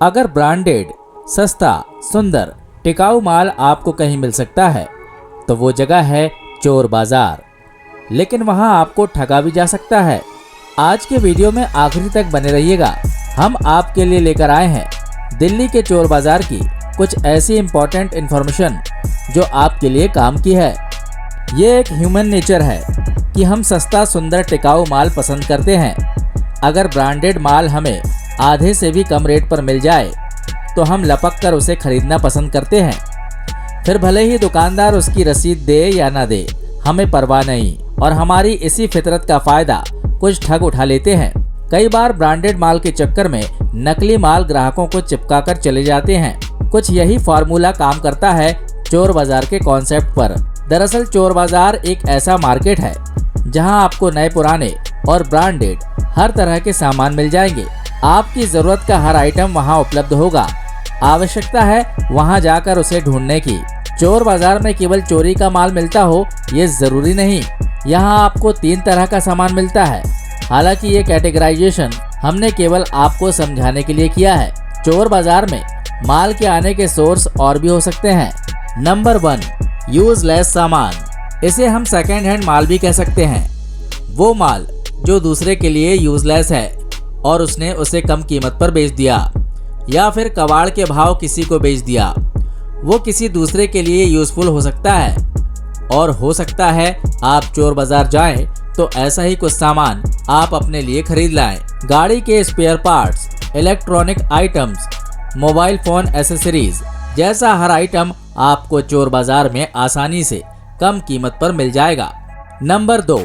अगर ब्रांडेड, सस्ता, सुंदर, टिकाऊ माल आपको कहीं मिल सकता है तो वो जगह है चोर बाजार। लेकिन वहां आपको ठगा भी जा सकता है। आज के वीडियो में आखिरी तक बने रहिएगा। हम आपके लिए लेकर आए हैं दिल्ली के चोर बाजार की कुछ ऐसी इंपॉर्टेंट इन्फॉर्मेशन जो आपके लिए काम की है। ये एक ह्यूमन नेचर है कि हम सस्ता, सुंदर, टिकाऊ माल पसंद करते हैं। अगर ब्रांडेड माल हमें आधे से भी कम रेट पर मिल जाए तो हम लपक कर उसे खरीदना पसंद करते हैं। फिर भले ही दुकानदार उसकी रसीद दे या ना दे, हमें परवाह नहीं, और हमारी इसी फितरत का फायदा कुछ ठग उठा लेते हैं। कई बार ब्रांडेड माल के चक्कर में नकली माल ग्राहकों को चिपका कर चले जाते हैं। कुछ यही फॉर्मूला काम करता है चोर बाजार के कॉन्सेप्ट पर। दरअसल चोर बाजार एक ऐसा मार्केट है जहां आपको नए, पुराने और ब्रांडेड हर तरह के सामान मिल जाएंगे। आपकी जरूरत का हर आइटम वहां उपलब्ध होगा। आवश्यकता है वहां जाकर उसे ढूंढने की। चोर बाजार में केवल चोरी का माल मिलता हो ये जरूरी नहीं। यहाँ आपको 3 तरह का सामान मिलता है। हालांकि ये कैटेगराइजेशन हमने केवल आपको समझाने के लिए किया है। चोर बाजार में माल के आने के सोर्स और भी हो सकते हैं। नंबर 1, यूजलेस सामान। इसे हम सेकेंड हैंड माल भी कह सकते हैं। वो माल जो दूसरे के लिए यूजलेस है और उसने उसे कम कीमत पर बेच दिया या फिर कबाड़ के भाव किसी को बेच दिया। वो किसी दूसरे के लिए यूजफुल हो सकता है, और हो सकता है आप चोर बाजार जाएं तो ऐसा ही कुछ सामान आप अपने लिए खरीद लाएं। गाड़ी के spare parts, electronic items, mobile phone accessories जैसा हर आइटम आपको चोर बाजार में आसानी से कम कीमत पर मिल जाएगा। नंबर 2,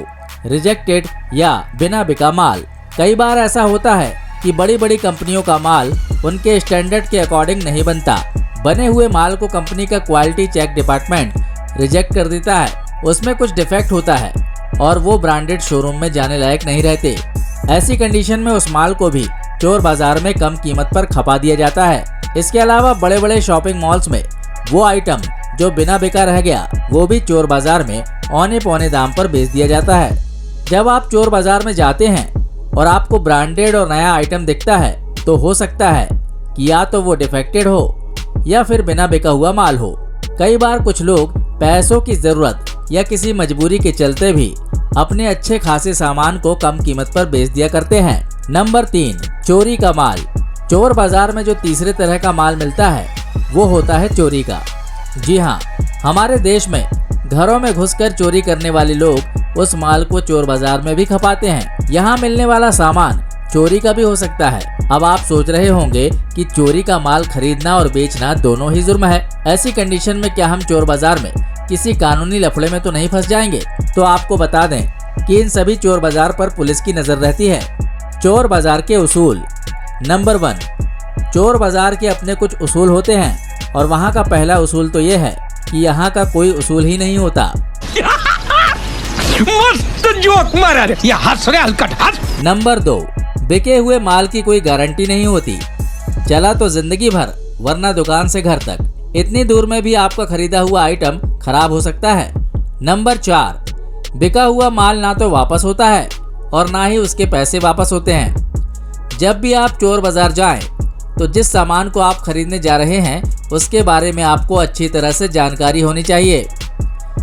रिजेक्टेड या बिना बिका माल। कई बार ऐसा होता है कि बड़ी बड़ी कंपनियों का माल उनके स्टैंडर्ड के अकॉर्डिंग नहीं बनता। बने हुए माल को कंपनी का क्वालिटी चेक डिपार्टमेंट रिजेक्ट कर देता है। उसमें कुछ डिफेक्ट होता है और वो ब्रांडेड शोरूम में जाने लायक नहीं रहते। ऐसी कंडीशन में उस माल को भी चोर बाजार में कम कीमत पर खपा दिया जाता है। इसके अलावा बड़े बड़े शॉपिंग मॉल्स में वो आइटम जो बिना बिका रह गया वो भी चोर बाजार में औने पौने दाम पर बेच दिया जाता है। जब आप चोर बाजार में जाते हैं और आपको ब्रांडेड और नया आइटम दिखता है तो हो सकता है कि या तो वो डिफेक्टेड हो या फिर बिना बिका हुआ माल हो। कई बार कुछ लोग पैसों की जरूरत या किसी मजबूरी के चलते भी अपने अच्छे खासे सामान को कम कीमत पर बेच दिया करते हैं। नंबर 3, चोरी का माल। चोर बाजार में जो तीसरे तरह का माल मिलता है वो होता है चोरी का। जी हाँ, हमारे देश में घरों में घुसकर चोरी करने वाले लोग उस माल को चोर बाजार में भी खपाते हैं। यहाँ मिलने वाला सामान चोरी का भी हो सकता है। अब आप सोच रहे होंगे कि चोरी का माल खरीदना और बेचना दोनों ही जुर्म है। ऐसी कंडीशन में क्या हम चोर बाजार में किसी कानूनी लफड़े में तो नहीं फंस जाएंगे? तो आपको बता दें कि इन सभी चोर बाजार पर पुलिस की नजर रहती है। चोर बाजार के उसूल। नंबर 1, चोर बाजार के अपने कुछ उसूल होते हैं और वहाँ का पहला उसूल तो ये है कि यहाँ का कोई उसूल ही नहीं होता। मस्त जोक मारा रे, ये हंस रहे हलकट हंस। नंबर 2, बिके हुए माल की कोई गारंटी नहीं होती। चला तो जिंदगी भर, वरना दुकान से घर तक। इतनी दूर में भी आपका खरीदा हुआ आइटम खराब हो सकता है। नंबर 4, बिका हुआ माल ना तो वापस होता है और ना ही उसके पैसे वापस होते हैं। जब भी आप चोर बाजार जाएं तो जिस सामान को आप खरीदने जा रहे हैं उसके बारे में आपको अच्छी तरह से जानकारी होनी चाहिए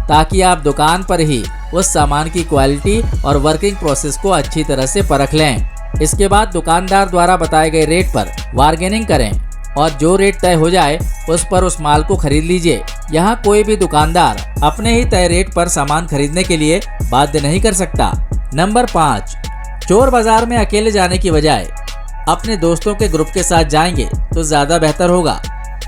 ताकि आप दुकान पर ही उस सामान की क्वालिटी और वर्किंग प्रोसेस को अच्छी तरह से परख लें। इसके बाद दुकानदार द्वारा बताए गए रेट पर बार्गेनिंग करें और जो रेट तय हो जाए उस पर उस माल को खरीद लीजिए। यहाँ कोई भी दुकानदार अपने ही तय रेट पर सामान खरीदने के लिए बाध्य नहीं कर सकता। नंबर 5, चोर बाजार में अकेले जाने की बजाय अपने दोस्तों के ग्रुप के साथ जाएंगे तो ज्यादा बेहतर होगा।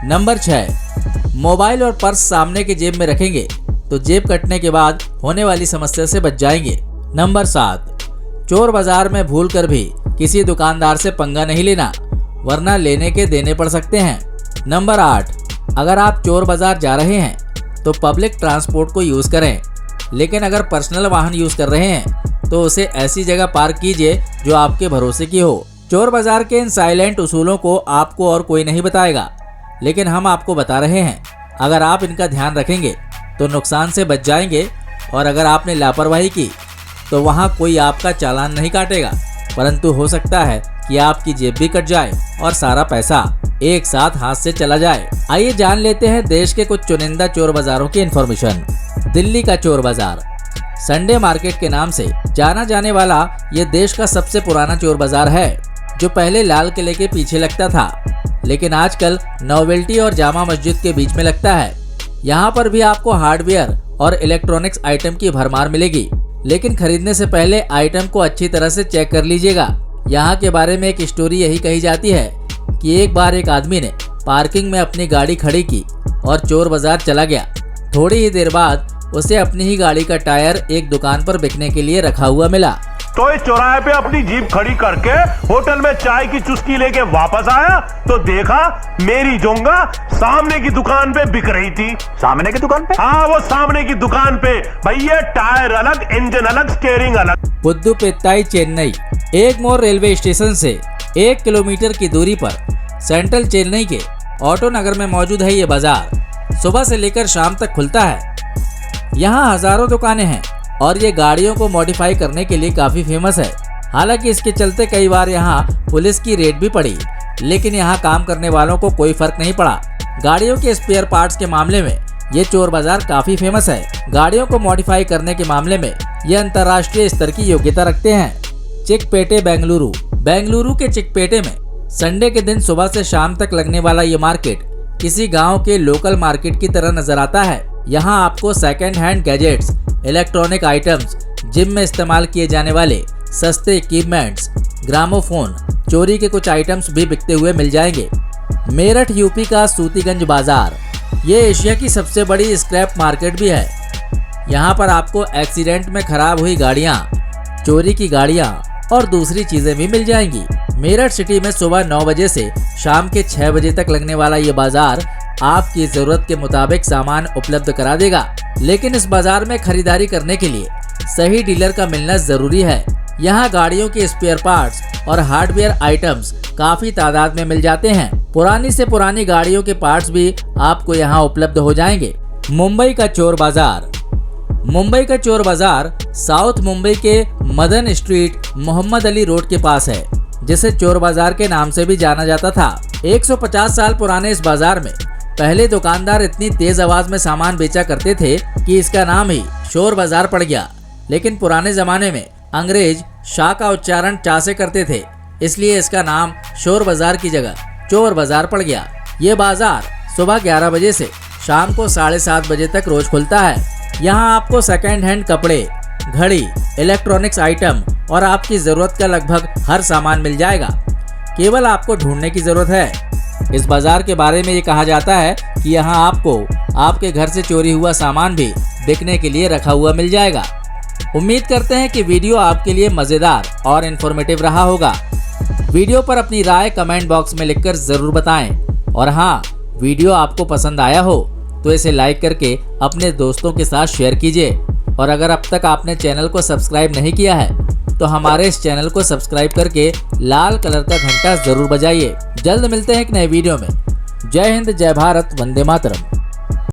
नंबर 6, मोबाइल और पर्स सामने की जेब में रखेंगे तो जेब कटने के बाद होने वाली समस्या से बच जाएंगे। नंबर 7, चोर बाजार में भूलकर भी किसी दुकानदार से पंगा नहीं लेना, वरना लेने के देने पड़ सकते हैं। नंबर 8, अगर आप चोर बाजार जा रहे हैं तो पब्लिक ट्रांसपोर्ट को यूज करें, लेकिन अगर पर्सनल वाहन यूज कर रहे हैं तो उसे ऐसी जगह पार्क कीजिए जो आपके भरोसे की हो। चोर बाजार के इन साइलेंट उसूलों को आपको और कोई नहीं बताएगा, लेकिन हम आपको बता रहे हैं। अगर आप इनका ध्यान रखेंगे तो नुकसान से बच जाएंगे, और अगर आपने लापरवाही की तो वहाँ कोई आपका चालान नहीं काटेगा, परंतु हो सकता है कि आपकी जेब भी कट जाए और सारा पैसा एक साथ हाथ से चला जाए। आइए जान लेते हैं देश के कुछ चुनिंदा चोर बाजारों की इन्फॉर्मेशन। दिल्ली का चोर बाजार संडे मार्केट के नाम से जाना जाने वाला ये देश का सबसे पुराना चोर बाजार है, जो पहले लाल किले के पीछे लगता था, लेकिन आजकल नोवेल्टी और जामा मस्जिद के बीच में लगता है। यहाँ पर भी आपको हार्डवेयर और इलेक्ट्रॉनिक्स आइटम की भरमार मिलेगी, लेकिन खरीदने से पहले आइटम को अच्छी तरह से चेक कर लीजिएगा। यहाँ के बारे में एक स्टोरी यही कही जाती है कि एक बार एक आदमी ने पार्किंग में अपनी गाड़ी खड़ी की और चोर बाजार चला गया। थोड़ी ही देर बाद उसे अपनी ही गाड़ी का टायर एक दुकान पर बिकने के लिए रखा हुआ मिला। तो इस चौराहे पे अपनी जीप खड़ी करके होटल में चाय की चुस्की लेके वापस आया तो देखा मेरी जोंगा सामने की दुकान पे बिक रही थी। सामने की दुकान पे? हाँ, वो सामने की दुकान पे भैया टायर अलग, इंजन अलग, स्टीयरिंग अलग। पुदुपेत्ताई चेन्नई एगमोर रेलवे स्टेशन से 1 किलोमीटर की दूरी पर सेंट्रल चेन्नई के ऑटो नगर में मौजूद है ये बाजार। सुबह से लेकर शाम तक खुलता है। यहाँ हजारों दुकानें हैं और ये गाड़ियों को मॉडिफाई करने के लिए काफी फेमस है। हालांकि इसके चलते कई बार यहाँ पुलिस की रेड भी पड़ी, लेकिन यहाँ काम करने वालों को कोई फर्क नहीं पड़ा। गाड़ियों के स्पेयर पार्ट्स के मामले में ये चोर बाजार काफी फेमस है। गाड़ियों को मॉडिफाई करने के मामले में ये अंतर्राष्ट्रीय स्तर की योग्यता रखते हैं। चिकपेटे बेंगलुरु बेंगलुरु के चिकपेटे में संडे के दिन सुबह से शाम तक लगने वाला ये मार्केट किसी गांव के लोकल मार्केट की तरह नजर आता है। यहाँ आपको second hand gadgets, electronic items, gym में इस्तेमाल किए जाने वाले सस्ते इक्विपमेंट्स, ग्रामोफोन, चोरी के कुछ आइटम्स भी बिकते हुए मिल जाएंगे। मेरठ यूपी का सूतीगंज बाजार ये एशिया की सबसे बड़ी स्क्रैप मार्केट भी है। यहाँ पर आपको एक्सीडेंट में खराब हुई गाड़ियाँ, चोरी की गाड़ियाँ और दूसरी चीजें भी मिल जाएंगी। मेरठ सिटी में सुबह 9 बजे से शाम के 6 बजे तक लगने वाला ये बाजार आपकी जरूरत के मुताबिक सामान उपलब्ध करा देगा, लेकिन इस बाजार में खरीदारी करने के लिए सही डीलर का मिलना जरूरी है। यहाँ गाड़ियों के स्पेयर पार्ट्स और हार्डवेयर आइटम्स काफी तादाद में मिल जाते हैं। पुरानी से पुरानी गाड़ियों के पार्ट्स भी आपको यहाँ उपलब्ध हो जाएंगे। मुंबई का चोर बाजार मुंबई का चोर बाजार साउथ मुंबई के मदन स्ट्रीट मोहम्मद अली रोड के पास है, जिसे चोर बाजार के नाम से भी जाना जाता था। 150 साल पुराने इस बाजार में पहले दुकानदार इतनी तेज आवाज में सामान बेचा करते थे कि इसका नाम ही चोर बाजार पड़ गया। लेकिन पुराने जमाने में अंग्रेज शाह का उच्चारण चा से करते थे, इसलिए इसका नाम शोर बाजार की जगह चोर बाजार पड़ गया। ये बाजार सुबह 11 बजे से शाम को 7:30 बजे तक रोज खुलता है। यहाँ आपको सेकेंड हैंड कपड़े, घड़ी, इलेक्ट्रॉनिक्स आइटम और आपकी जरूरत का लगभग हर सामान मिल जाएगा। केवल आपको ढूंढने की जरूरत है। इस बाजार के बारे में ये कहा जाता है कि यहाँ आपको आपके घर से चोरी हुआ सामान भी बिकने के लिए रखा हुआ मिल जाएगा। उम्मीद करते हैं कि वीडियो आपके लिए मजेदार और इन्फॉर्मेटिव रहा होगा। वीडियो पर अपनी राय कमेंट बॉक्स में लिखकर जरूर बताएं। और हाँ, वीडियो आपको पसंद आया हो तो इसे लाइक करके अपने दोस्तों के साथ शेयर कीजिए। और अगर अब तक आपने चैनल को सब्सक्राइब नहीं किया है तो हमारे इस चैनल को सब्सक्राइब करके लाल कलर का घंटा जरूर बजाइए। जल्द मिलते हैं एक नए वीडियो में। जय हिंद, जय भारत, वंदे मातरम।